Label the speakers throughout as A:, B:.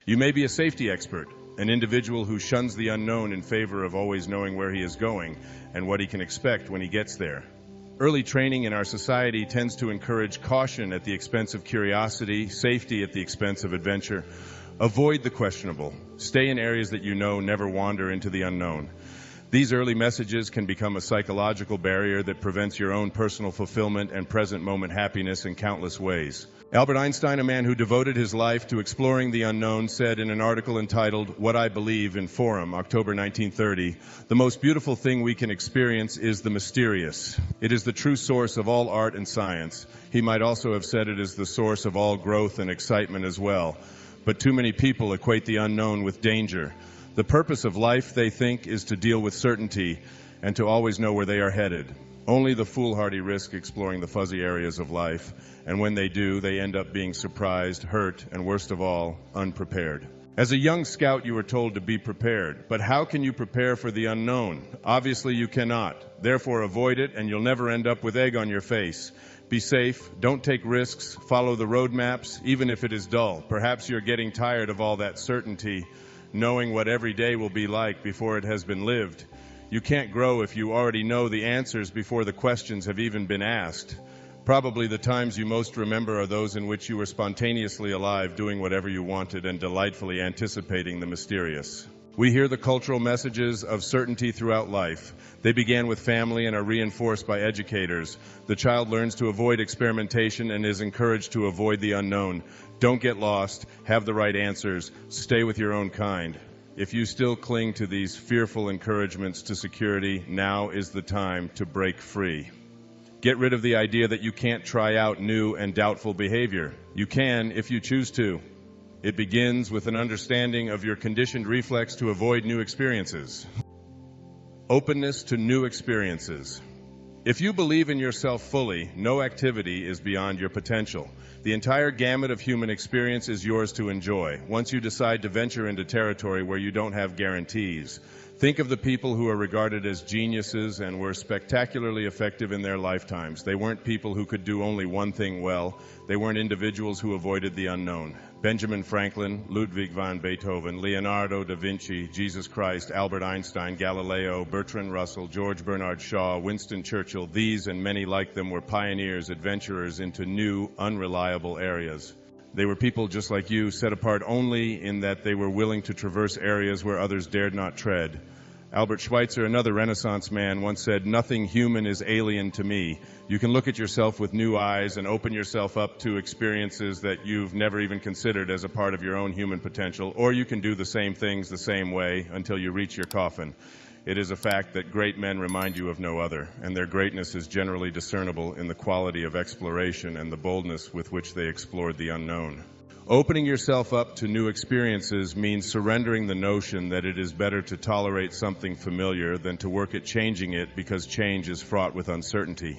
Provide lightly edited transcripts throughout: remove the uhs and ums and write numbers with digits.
A: You may be a safety expert, an individual who shuns the unknown in favor of always knowing where he is going and what he can expect when he gets there. Early training in our society tends to encourage caution at the expense of curiosity, safety at the expense of adventure. Avoid the questionable. Stay in areas that you know, never wander into the unknown. These early messages can become a psychological barrier that prevents your own personal fulfillment and present moment happiness in countless ways. Albert Einstein, a man who devoted his life to exploring the unknown, said in an article entitled "What I Believe" in Forum, October 1930, "The most beautiful thing we can experience is the mysterious. It is the true source of all art and science." He might also have said it is the source of all growth and excitement as well. But too many people equate the unknown with danger. The purpose of life, they think, is to deal with certainty and to always know where they are headed. Only the foolhardy risk exploring the fuzzy areas of life, and when they do, they end up being surprised, hurt, and worst of all, unprepared. As a young scout, you were told to be prepared. But how can you prepare for the unknown? Obviously, you cannot. Therefore, avoid it, and you'll never end up with egg on your face. Be safe, don't take risks, follow the road maps, even if it is dull. Perhaps you're getting tired of all that certainty, knowing what every day will be like before it has been lived. You can't grow if you already know the answers before the questions have even been asked. Probably the times you most remember are those in which you were spontaneously alive, doing whatever you wanted and delightfully anticipating the mysterious. We hear the cultural messages of certainty throughout life. They began with family and are reinforced by educators. The child learns to avoid experimentation and is encouraged to avoid the unknown. Don't get lost, have the right answers, stay with your own kind. If you still cling to these fearful encouragements to security, now is the time to break free. Get rid of the idea that you can't try out new and doubtful behavior. You can if you choose to. It begins with an understanding of your conditioned reflex to avoid new experiences. Openness to new experiences. If you believe in yourself fully, no activity is beyond your potential. The entire gamut of human experience is yours to enjoy, once you decide to venture into territory where you don't have guarantees. Think of the people who are regarded as geniuses and were spectacularly effective in their lifetimes. They weren't people who could do only one thing well. They weren't individuals who avoided the unknown. Benjamin Franklin, Ludwig van Beethoven, Leonardo da Vinci, Jesus Christ, Albert Einstein, Galileo, Bertrand Russell, George Bernard Shaw, Winston Churchill, these and many like them were pioneers, adventurers into new, unreliable areas. They were people just like you, set apart only in that they were willing to traverse areas where others dared not tread. Albert Schweitzer, another Renaissance man, once said, "Nothing human is alien to me." You can look at yourself with new eyes and open yourself up to experiences that you've never even considered as a part of your own human potential, or you can do the same things the same way until you reach your coffin. It is a fact that great men remind you of no other, and their greatness is generally discernible in the quality of exploration and the boldness with which they explored the unknown. Opening yourself up to new experiences means surrendering the notion that it is better to tolerate something familiar than to work at changing it, because change is fraught with uncertainty.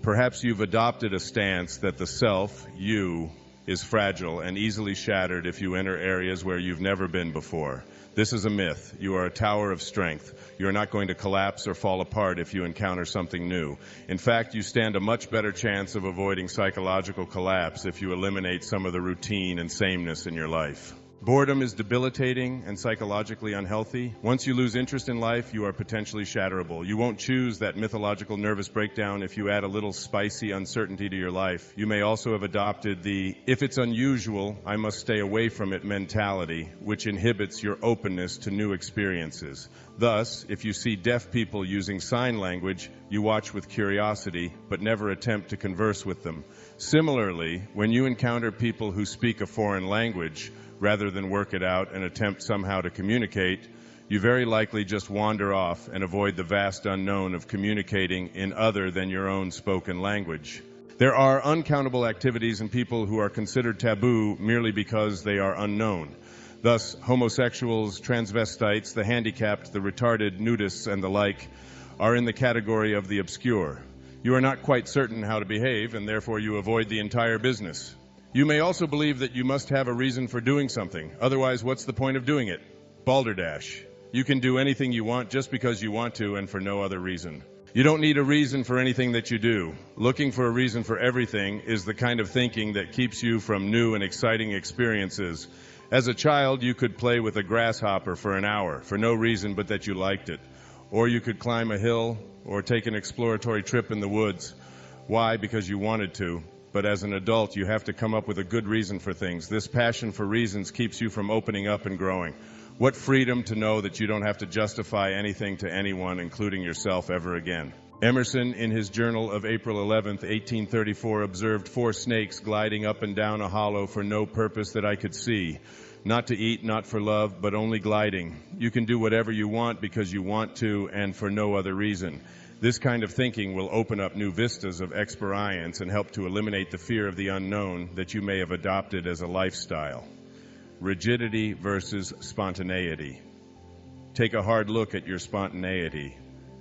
A: Perhaps you've adopted a stance that the self, you, is fragile and easily shattered if you enter areas where you've never been before. This is a myth. You are a tower of strength. You are not going to collapse or fall apart if you encounter something new. In fact, you stand a much better chance of avoiding psychological collapse if you eliminate some of the routine and sameness in your life. Boredom is debilitating and psychologically unhealthy. Once you lose interest in life, you are potentially shatterable. You won't choose that mythological nervous breakdown if you add a little spicy uncertainty to your life. You may also have adopted the "if it's unusual, I must stay away from it" mentality, which inhibits your openness to new experiences. Thus, if you see deaf people using sign language, you watch with curiosity, but never attempt to converse with them. Similarly, when you encounter people who speak a foreign language, rather than work it out and attempt somehow to communicate, you very likely just wander off and avoid the vast unknown of communicating in other than your own spoken language. There are uncountable activities and people who are considered taboo merely because they are unknown. Thus, homosexuals, transvestites, the handicapped, the retarded, nudists, and the like are in the category of the obscure. You are not quite certain how to behave, and therefore you avoid the entire business. You may also believe that you must have a reason for doing something. Otherwise, what's the point of doing it? Balderdash. You can do anything you want just because you want to and for no other reason. You don't need a reason for anything that you do. Looking for a reason for everything is the kind of thinking that keeps you from new and exciting experiences As a child, you could play with a grasshopper for an hour for no reason but that you liked it. Or you could climb a hill or take an exploratory trip in the woods. Why? Because you wanted to. But as an adult, you have to come up with a good reason for things. This passion for reasons keeps you from opening up and growing. What freedom to know that you don't have to justify anything to anyone, including yourself, ever again. Emerson, in his journal of April 11th, 1834, observed 4 snakes gliding up and down a hollow for no purpose that I could see. Not to eat, not for love, but only gliding. You can do whatever you want because you want to and for no other reason. This kind of thinking will open up new vistas of experience and help to eliminate the fear of the unknown that you may have adopted as a lifestyle. Rigidity versus spontaneity. Take a hard look at your spontaneity.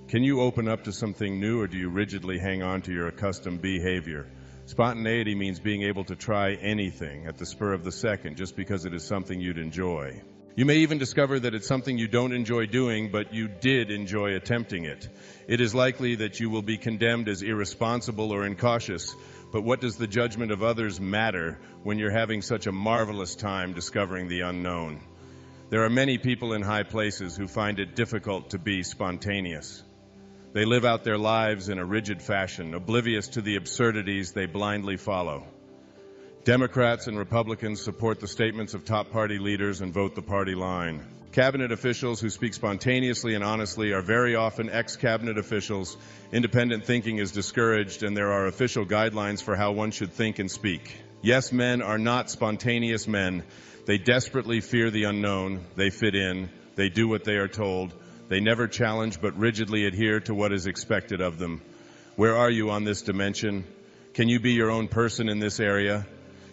A: Can you open up to something new, or do you rigidly hang on to your accustomed behavior? Spontaneity means being able to try anything at the spur of the second just because it is something you'd enjoy. You may even discover that it's something you don't enjoy doing, but you did enjoy attempting it. It is likely that you will be condemned as irresponsible or incautious, but what does the judgment of others matter when you're having such a marvelous time discovering the unknown? There are many people in high places who find it difficult to be spontaneous. They live out their lives in a rigid fashion, oblivious to the absurdities they blindly follow. Democrats and Republicans support the statements of top party leaders and vote the party line. Cabinet officials who speak spontaneously and honestly are very often ex-cabinet officials. Independent thinking is discouraged, and there are official guidelines for how one should think and speak. Yes, men are not spontaneous men. They desperately fear the unknown. They fit in. They do what they are told. They never challenge but rigidly adhere to what is expected of them. Where are you on this dimension? Can you be your own person in this area?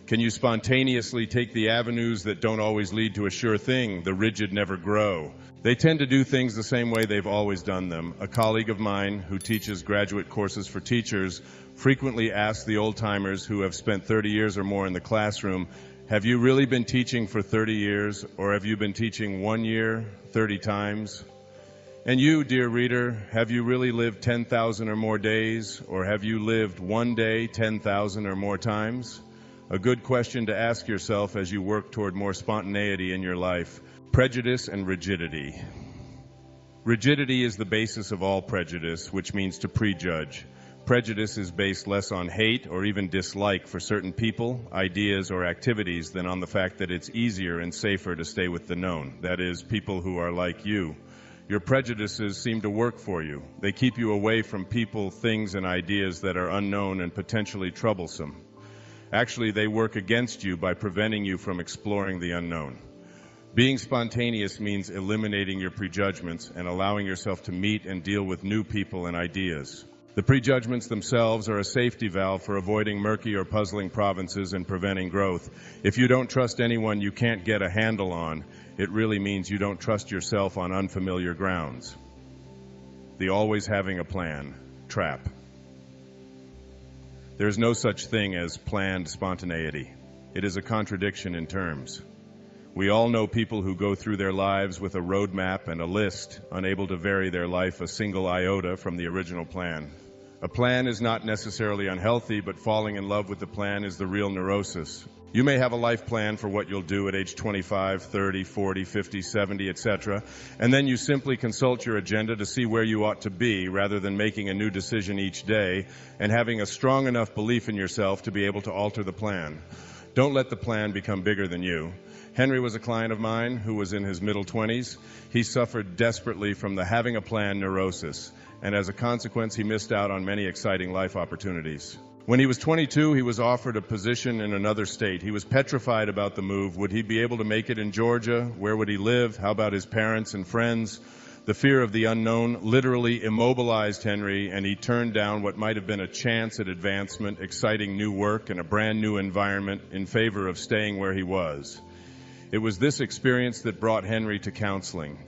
A: Can you spontaneously take the avenues that don't always lead to a sure thing? The rigid never grow. They tend to do things the same way they've always done them. A colleague of mine who teaches graduate courses for teachers frequently asks the old-timers who have spent 30 years or more in the classroom, have you really been teaching for 30 years, or have you been teaching 1 year 30 times? And you, dear reader, have you really lived 10,000 or more days, or have you lived one day 10,000 or more times? A good question to ask yourself as you work toward more spontaneity in your life. Prejudice and rigidity. Rigidity is the basis of all prejudice, which means to prejudge. Prejudice is based less on hate or even dislike for certain people, ideas, or activities than on the fact that it's easier and safer to stay with the known. That is, people who are like you. Your prejudices seem to work for you. They keep you away from people, things, and ideas that are unknown and potentially troublesome. Actually, they work against you by preventing you from exploring the unknown. Being spontaneous means eliminating your prejudgments and allowing yourself to meet and deal with new people and ideas. The prejudgments themselves are a safety valve for avoiding murky or puzzling provinces and preventing growth. If you don't trust anyone you can't get a handle on, it really means you don't trust yourself on unfamiliar grounds. The always having a plan trap. There is no such thing as planned spontaneity. It is a contradiction in terms. We all know people who go through their lives with a roadmap and a list, unable to vary their life a single iota from the original plan. A plan is not necessarily unhealthy, but falling in love with the plan is the real neurosis. You may have a life plan for what you'll do at age 25, 30, 40, 50, 70, etc., and then you simply consult your agenda to see where you ought to be rather than making a new decision each day and having a strong enough belief in yourself to be able to alter the plan. Don't let the plan become bigger than you. Henry was a client of mine who was in his middle 20s. He suffered desperately from the having a plan neurosis, and as a consequence, he missed out on many exciting life opportunities. When he was 22, he was offered a position in another state. He was petrified about the move. Would he be able to make it in Georgia? Where would he live? How about his parents and friends? The fear of the unknown literally immobilized Henry, and he turned down what might have been a chance at advancement, exciting new work, and a brand new environment in favor of staying where he was. It was this experience that brought Henry to counseling.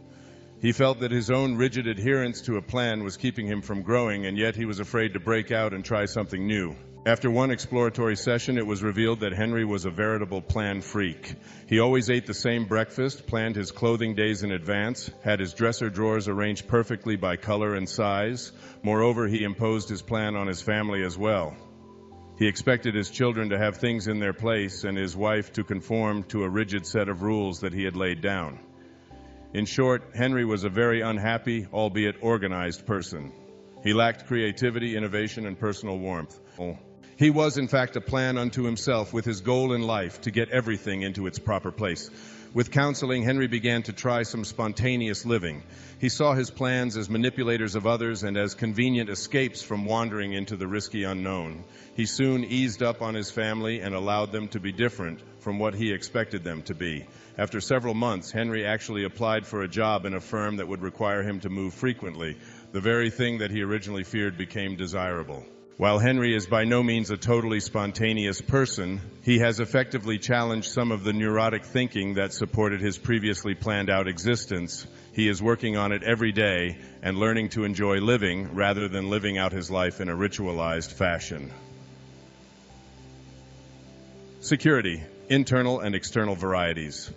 A: He felt that his own rigid adherence to a plan was keeping him from growing, and yet he was afraid to break out and try something new. After one exploratory session, it was revealed that Henry was a veritable plan freak. He always ate the same breakfast, planned his clothing days in advance, had his dresser drawers arranged perfectly by color and size. Moreover, he imposed his plan on his family as well. He expected his children to have things in their place and his wife to conform to a rigid set of rules that he had laid down. In short, Henry was a very unhappy, albeit organized person. He lacked creativity, innovation, and personal warmth. He was, in fact, a plan unto himself, with his goal in life to get everything into its proper place. With counseling, Henry began to try some spontaneous living. He saw his plans as manipulators of others and as convenient escapes from wandering into the risky unknown. He soon eased up on his family and allowed them to be different from what he expected them to be. After several months, Henry actually applied for a job in a firm that would require him to move frequently. The very thing that he originally feared became desirable. While Henry is by no means a totally spontaneous person, he has effectively challenged some of the neurotic thinking that supported his previously planned out existence. He is working on it every day and learning to enjoy living rather than living out his life in a ritualized fashion. Security, internal and external varieties.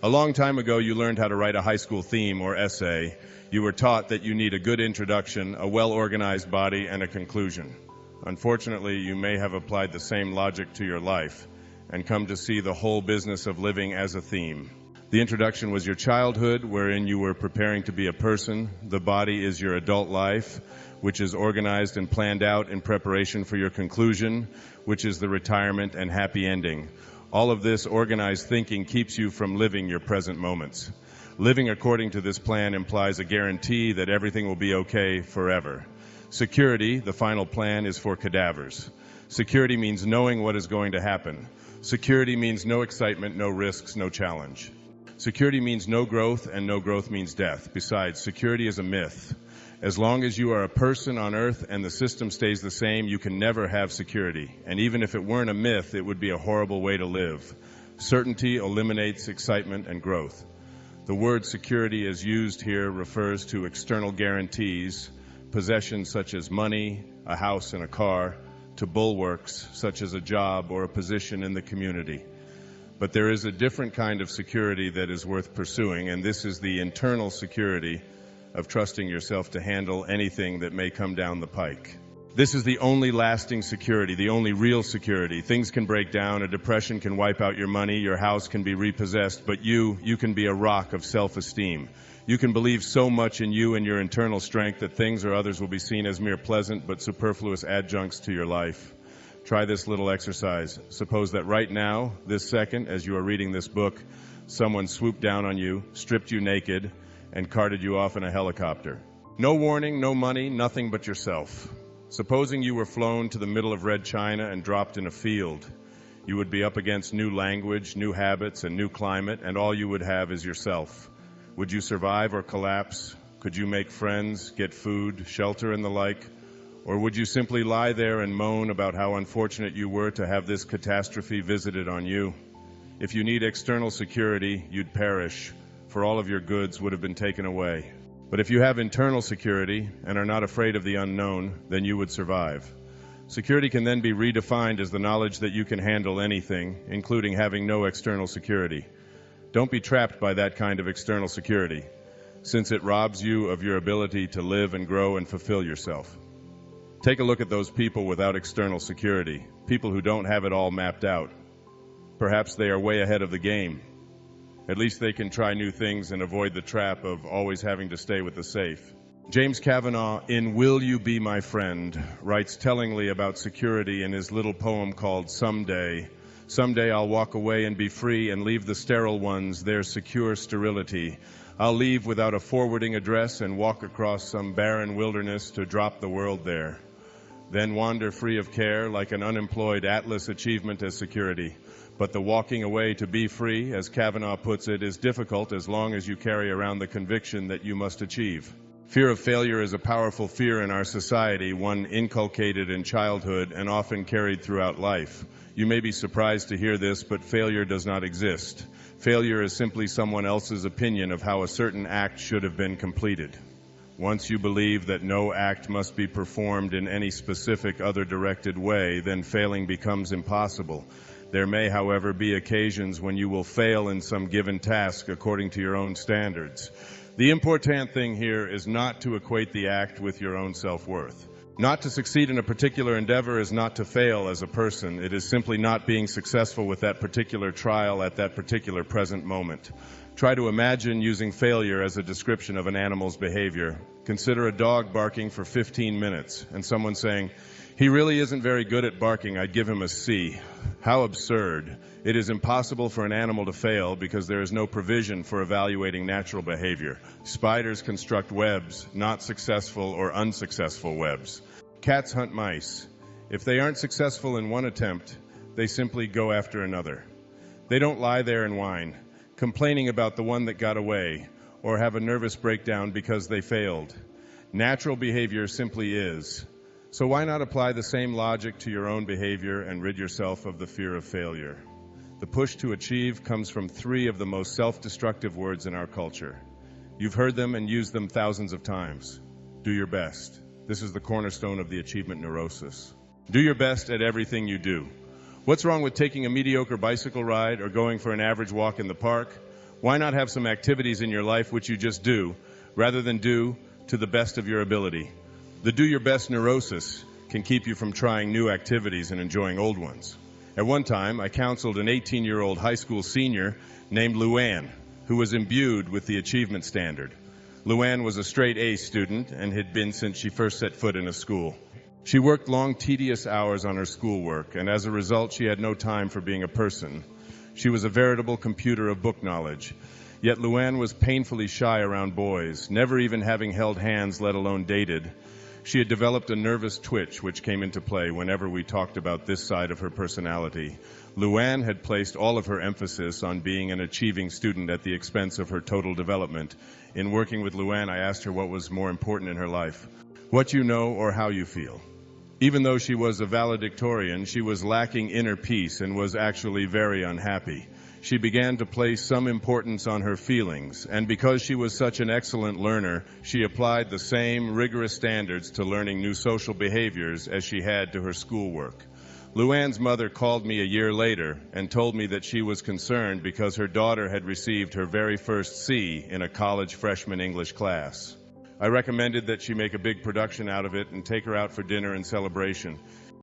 A: A long time ago, you learned how to write a high school theme or essay. You were taught that you need a good introduction, a well-organized body, and a conclusion. Unfortunately, you may have applied the same logic to your life and come to see the whole business of living as a theme. The introduction was your childhood, wherein you were preparing to be a person. The body is your adult life, which is organized and planned out in preparation for your conclusion, which is the retirement and happy ending. All of this organized thinking keeps you from living your present moments. Living according to this plan implies a guarantee that everything will be okay forever. Security, the final plan, is for cadavers. Security means knowing what is going to happen. Security means no excitement, no risks, no challenge. Security means no growth, and no growth means death. Besides, security is a myth. As long as you are a person on Earth and the system stays the same, you can never have security. And even if it weren't a myth, it would be a horrible way to live. Certainty eliminates excitement and growth. The word security as used here refers to external guarantees, possessions such as money, a house and a car, to bulwarks such as a job or a position in the community. But there is a different kind of security that is worth pursuing, and this is the internal security of trusting yourself to handle anything that may come down the pike. This is the only lasting security, the only real security. Things can break down, a depression can wipe out your money, your house can be repossessed, but you can be a rock of self-esteem. You can believe so much in you and your internal strength that things or others will be seen as mere pleasant but superfluous adjuncts to your life. Try this little exercise. Suppose that right now, this second, as you are reading this book, someone swooped down on you, stripped you naked, and carted you off in a helicopter. No warning, no money, nothing but yourself. Supposing you were flown to the middle of Red China and dropped in a field, you would be up against new language, new habits, and new climate, and all you would have is yourself. Would you survive or collapse? Could you make friends, get food, shelter, and the like? Or would you simply lie there and moan about how unfortunate you were to have this catastrophe visited on you? If you need external security, you'd perish, for all of your goods would have been taken away. But if you have internal security and are not afraid of the unknown, then you would survive. Security can then be redefined as the knowledge that you can handle anything, including having no external security. Don't be trapped by that kind of external security, since it robs you of your ability to live and grow and fulfill yourself. Take a look at those people without external security, people who don't have it all mapped out. Perhaps they are way ahead of the game. At least they can try new things and avoid the trap of always having to stay with the safe. James Kavanaugh, in Will You Be My Friend, writes tellingly about security in his little poem called Someday. Someday I'll walk away and be free and leave the sterile ones their secure sterility. I'll leave without a forwarding address and walk across some barren wilderness to drop the world there. Then wander free of care like an unemployed Atlas achievement as security. But the walking away to be free, as Kavanaugh puts it, is difficult as long as you carry around the conviction that you must achieve. Fear of failure is a powerful fear in our society, one inculcated in childhood and often carried throughout life. You may be surprised to hear this, but failure does not exist. Failure is simply someone else's opinion of how a certain act should have been completed. Once you believe that no act must be performed in any specific other directed way, then failing becomes impossible. There may, however, be occasions when you will fail in some given task according to your own standards. The important thing here is not to equate the act with your own self-worth. Not to succeed in a particular endeavor is not to fail as a person. It is simply not being successful with that particular trial at that particular present moment. Try to imagine using failure as a description of an animal's behavior. Consider a dog barking for 15 minutes and someone saying, "He really isn't very good at barking. I'd give him a C." How absurd. It is impossible for an animal to fail because there is no provision for evaluating natural behavior. Spiders construct webs, not successful or unsuccessful webs. Cats hunt mice. If they aren't successful in one attempt, they simply go after another. They don't lie there and whine, complaining about the one that got away, or have a nervous breakdown because they failed. Natural behavior simply is. So why not apply the same logic to your own behavior and rid yourself of the fear of failure? The push to achieve comes from three of the most self-destructive words in our culture. You've heard them and used them thousands of times. Do your best. This is the cornerstone of the achievement neurosis. Do your best at everything you do. What's wrong with taking a mediocre bicycle ride or going for an average walk in the park? Why not have some activities in your life which you just do, rather than do to the best of your ability? The do your best neurosis can keep you from trying new activities and enjoying old ones. At one time, I counseled an 18-year-old high school senior named Luann, who was imbued with the achievement standard. Luann was a straight A student and had been since she first set foot in a school. She worked long, tedious hours on her schoolwork, and as a result, she had no time for being a person. She was a veritable computer of book knowledge. Yet Luann was painfully shy around boys, never even having held hands, let alone dated. She had developed a nervous twitch which came into play whenever we talked about this side of her personality. Luann had placed all of her emphasis on being an achieving student at the expense of her total development. In working with Luann, I asked her what was more important in her life, what you know or how you feel. Even though she was a valedictorian, she was lacking inner peace and was actually very unhappy. She began to place some importance on her feelings, and because she was such an excellent learner, she applied the same rigorous standards to learning new social behaviors as she had to her schoolwork. Luann's mother called me a year later and told me that she was concerned because her daughter had received her very first C in a college freshman English class. I recommended that she make a big production out of it and take her out for dinner and celebration.